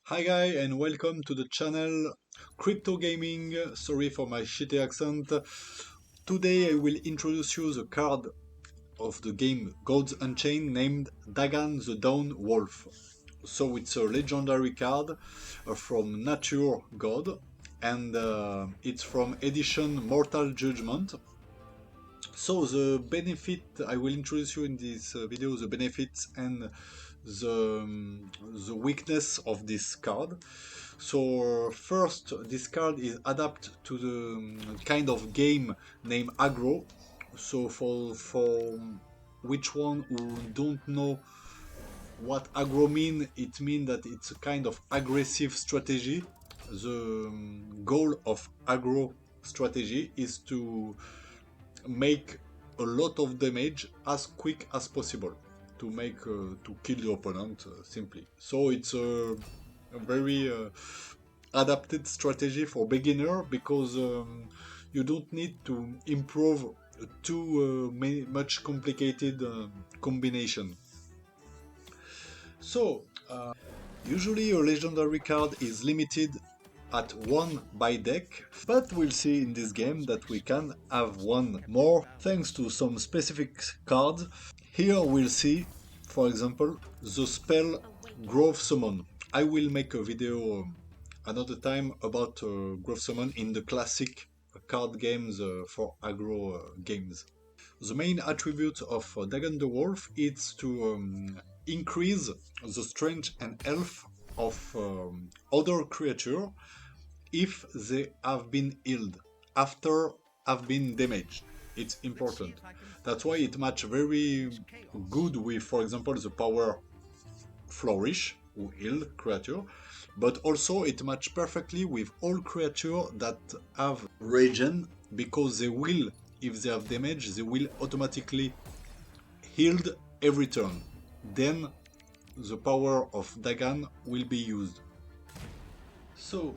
Hi guys and welcome to the channel Crypto Gaming. Sorry for my shitty accent. Today I will introduce you the card of the game Gods Unchained named Dagan the Dawn Wolf. So it's a legendary card from Nature God and it's from edition Mortal Judgment. So the benefit I will introduce you in this video, the benefits and the weakness of this card. So first, this card is adapted to the kind of game named aggro. So for which one who don't know what aggro mean, it means that it's a kind of aggressive strategy. The goal of aggro strategy is to make a lot of damage as quick as possible to kill the opponent simply. So it's a very adapted strategy for beginner because you don't need to improve too much complicated combination. So usually a legendary card is limited at one by deck, but we'll see in this game that we can have one more thanks to some specific cards. Here we'll see, for example, the spell Growth Summon. I will make a video another time about Growth Summon in the classic card games for aggro games. The main attribute of Dagan the Wolf is to increase the strength and health of other creatures if they have been healed after have been damaged. It's important. That's why it matches very good with, for example, the power Flourish, who heal creature, but also it matches perfectly with all creatures that have regen because they will, if they have damage, they will automatically healed every turn. Then the power of Dagan will be used. So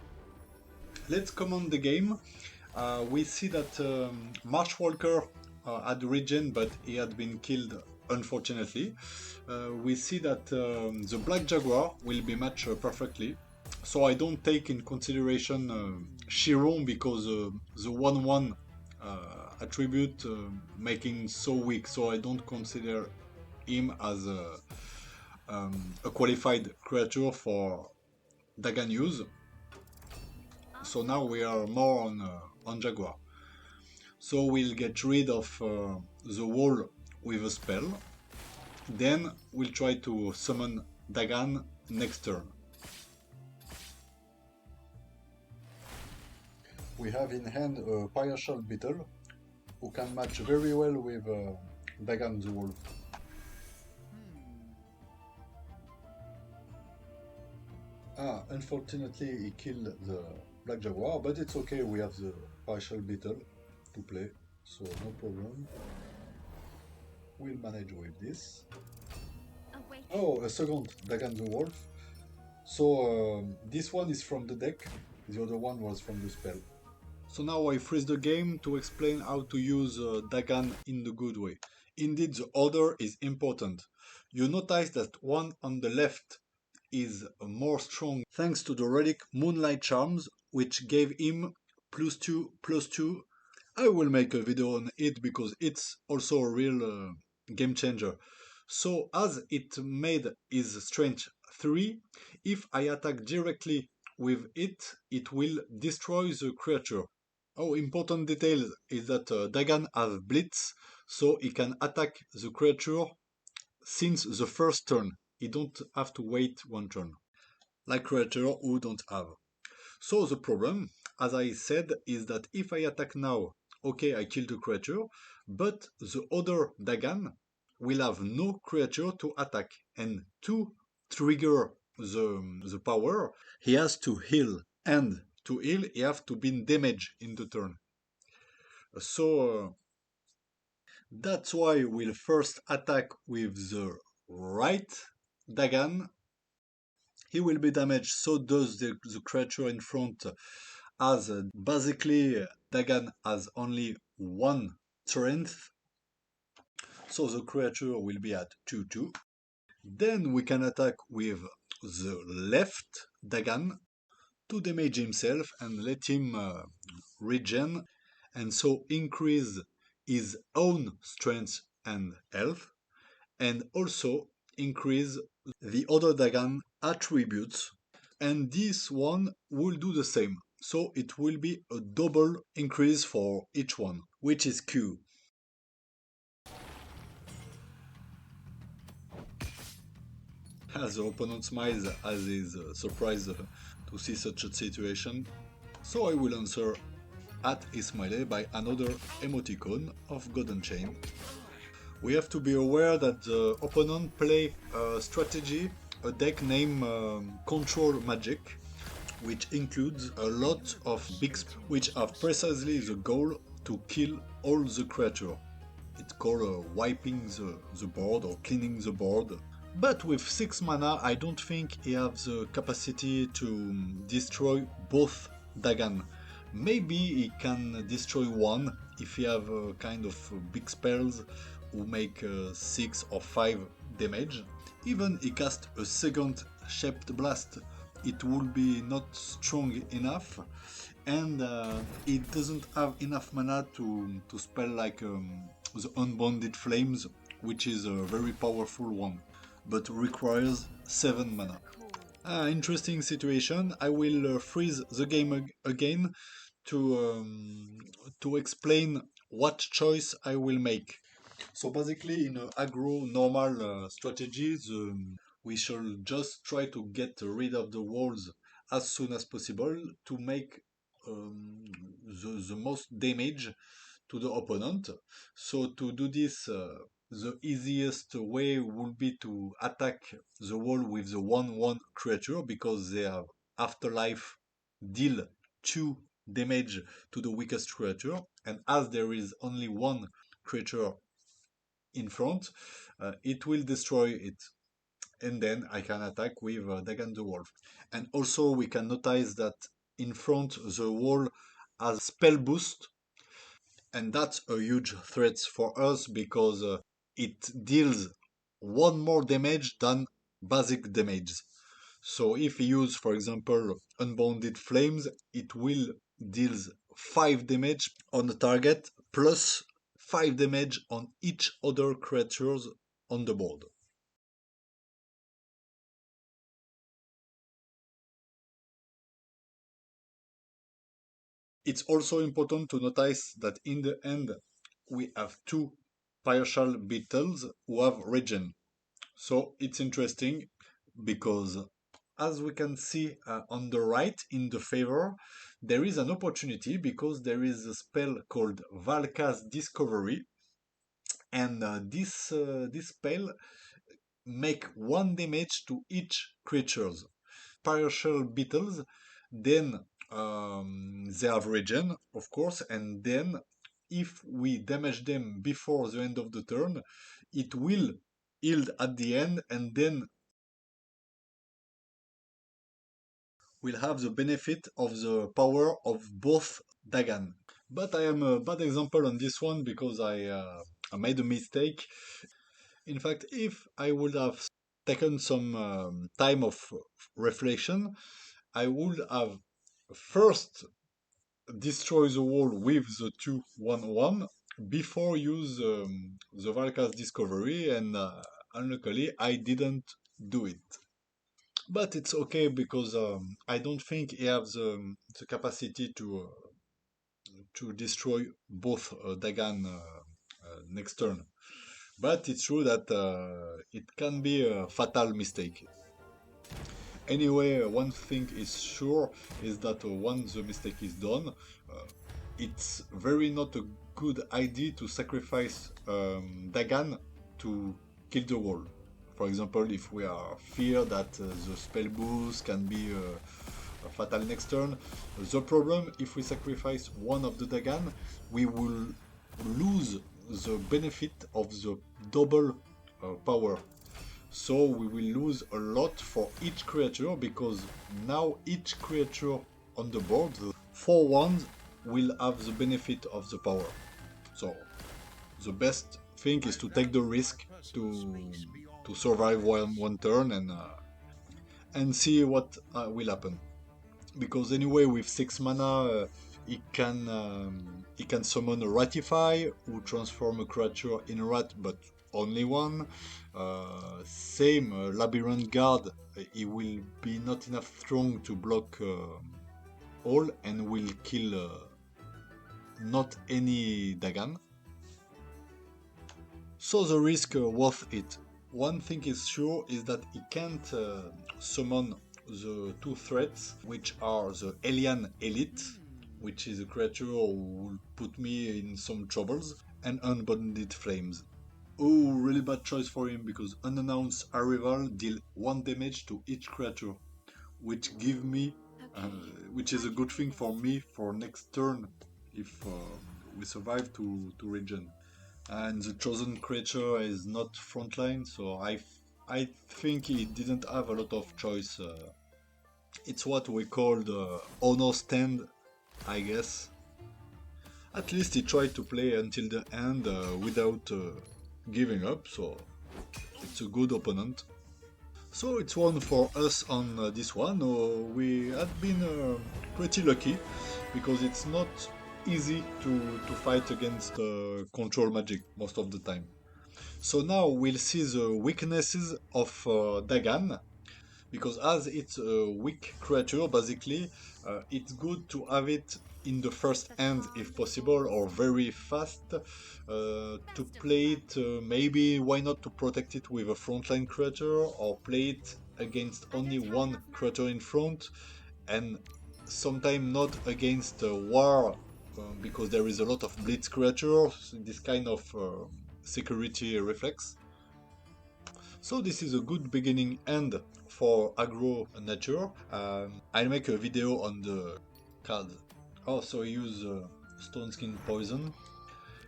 let's command the game. We see that Marchwalker had regen, but he had been killed unfortunately. We see that the Black Jaguar will be matched perfectly. So I don't take in consideration Chiron because the 1-1 attribute making so weak. So I don't consider him as a qualified creature for Dagan use. So now we are more on Jaguar. So we'll get rid of the wall with a spell. Then we'll try to summon Dagan next turn. We have in hand a Partial Beetle who can match very well with Dagan the Wolf. Unfortunately he killed the Black Jaguar, but it's okay, we have the Partial Beetle to play, so no problem. We'll manage with this. Oh, a second Dagan the Wolf. So this one is from the deck, the other one was from the spell. So now I freeze the game to explain how to use Dagan in the good way. Indeed, the order is important. You notice that one on the left is more strong thanks to the relic Moonlight Charms, which gave him +2/+2. I will make a video on it because it's also a real game changer. So as it made his strength 3, if I attack directly with it, it will destroy the creature. Oh, important detail is that Dagan has Blitz, so he can attack the creature since the first turn. He don't have to wait one turn, like creature who don't have. So the problem, as I said, is that if I attack now, okay, I kill the creature, but the other Dagan will have no creature to attack, and to trigger the power, he has to heal, and to heal, he has to be damaged in the turn. So that's why we'll first attack with the right Dagan. He will be damaged, so does the creature in front, as basically Dagan has only one strength, so the creature will be at 2/2. Then we can attack with the left Dagan to damage himself and let him regen, and so increase his own strength and health, and also increase the other Dagan attributes. And this one will do the same. So it will be a double increase for each one, which is Q. As the opponent smiles as he is surprised to see such a situation, so I will answer at Ismaile by another emoticon of God Unchained. We have to be aware that the opponent play a strategy, a deck named Control Magic, which includes a lot of big which have precisely the goal to kill all the creature. It's called wiping the board or cleaning the board. But with 6 mana, I don't think he has the capacity to destroy both Dagan. Maybe he can destroy one if he have a kind of big spells who make 6 or 5 damage. Even he cast a second Shaped Blast, it will be not strong enough, and it doesn't have enough mana to spell like the Unbounded Flames, which is a very powerful one, but requires 7 mana. Interesting situation. I will freeze the game again to explain what choice I will make. So basically, in aggro normal strategies, we shall just try to get rid of the walls as soon as possible to make the most damage to the opponent. So to do this, the easiest way would be to attack the wall with the 1/1 creature because they have afterlife deal 2 damage to the weakest creature, and as there is only one creature in front, it will destroy it. And then I can attack with Dagan the Wolf. And also we can notice that in front the wall has spell boost, and that's a huge threat for us because it deals one more damage than basic damage. So if you use, for example, Unbounded Flames, it will deals 5 damage on the target plus 5 damage on each other creatures on the board. It's also important to notice that in the end we have 2 partial beetles who have regen. So it's interesting because as we can see on the right in the favor, there is an opportunity because there is a spell called Valka's Discovery, and this spell make 1 damage to each creatures. Partial beetles, then they have regen, of course, and then if we damage them before the end of the turn, it will heal at the end, and then we'll have the benefit of the power of both Dagan. But I am a bad example on this one because I made a mistake. In fact, if I would have taken some time of reflection, I would have first destroy the wall with the 2/1/1 before use the Valka's Discovery, and unluckily I didn't do it. But it's okay because I don't think he has the capacity to destroy both Dagan next turn. But it's true that it can be a fatal mistake. Anyway, one thing is sure is that once the mistake is done, it's very not a good idea to sacrifice Dagan to kill the wall. For example, if we are fear that the spell boost can be a fatal next turn, the problem if we sacrifice one of the Dagan, we will lose the benefit of the double power. So we will lose a lot for each creature because now each creature on the board, the 4 ones, will have the benefit of the power. So the best thing is to take the risk to survive one turn, and see what will happen. Because anyway, with 6 mana, he can summon a Ratify, who transform a creature in a rat, but only one. Same Labyrinth Guard, he will be not enough strong to block all, and will kill not any Dagan. So the risk worth it. One thing is sure is that he can't summon the two threats, which are the Alien Elite, which is a creature who will put me in some troubles, and Unbounded Flames. Oh, really bad choice for him, because Unannounced Arrival deal 1 damage to each creature, which give me, which is a good thing for me for next turn if we survive to regen. And the chosen creature is not frontline, so I think he didn't have a lot of choice. It's what we call the honor stand, I guess. At least he tried to play until the end without giving up, so it's a good opponent. So it's one for us on this one. We had been pretty lucky, because it's not easy to fight against control magic most of the time. So now we'll see the weaknesses of Dagan, because as it's a weak creature, basically, it's good to have it in the first hand if possible, or very fast, to play it. Maybe why not to protect it with a frontline creature, or play it against only one creature in front, and sometimes not against war, because there is a lot of blitz creatures, this kind of security reflex. So this is a good beginning end for aggro nature. I'll make a video on the card. Oh, so I use Stone Skin Poison.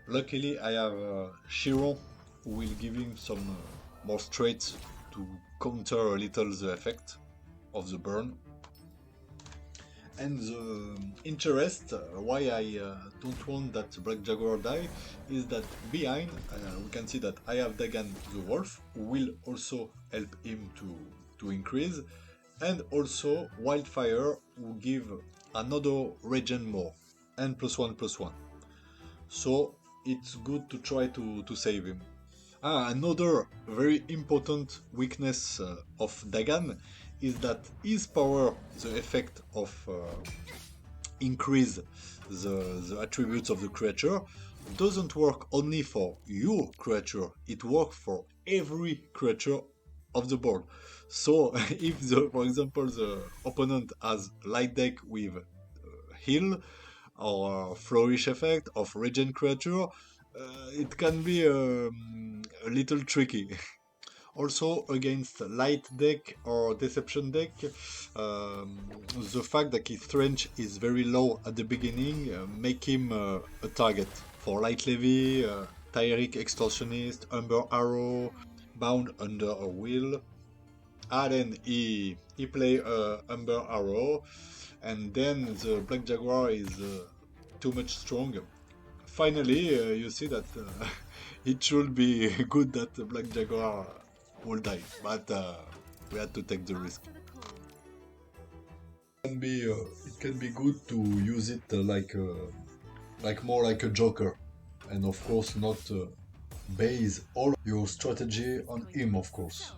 Luckily I have Chiron, who will give him some more straight to counter a little the effect of the burn. And the interest, why I don't want that Black Jaguar die, is that behind we can see that I have Dagan the Wolf, who will also help him to increase, and also Wildfire, who give another regen more, and +1/+1. So it's good to try to save him. Another very important weakness of Dagan is that his power, the effect of increase the attributes of the creature, doesn't work only for your creature, it works for every creature of the board. So if for example the opponent has light deck with heal or flourish effect of regen creature, it can be a little tricky. Also against light deck or deception deck, the fact that his strength is very low at the beginning make him a target for light levy, Tyric extortionist, Umber Arrow, bound under a will. Then he play Umber Arrow, and then the Black Jaguar is too much strong. Finally, you see that it should be good that the Black Jaguar will die, but we had to take the risk. It can be good to use it like more like a joker, and of course not base all your strategy on him, of course.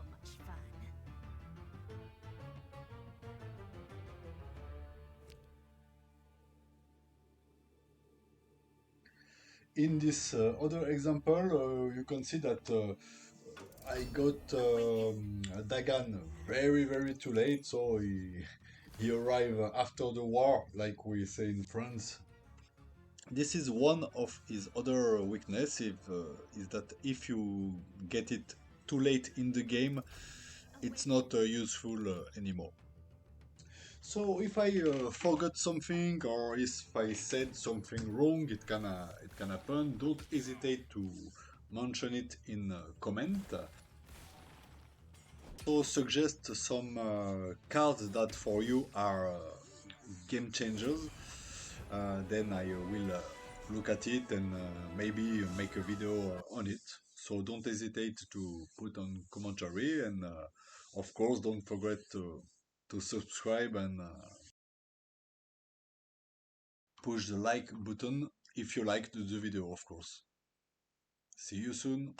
In this other example, you can see that I got Dagan very too late, so he arrived after the war, like we say in France. This is one of his other weakness, is that if you get it too late in the game, it's not useful anymore. So if I forgot something, or if I said something wrong, it can happen. Don't hesitate to mention it in comment. So suggest some cards that for you are game changers. Then I will look at it and maybe make a video on it. So don't hesitate to put on commentary, and of course don't forget to subscribe and push the like button if you liked the video, of course. See you soon.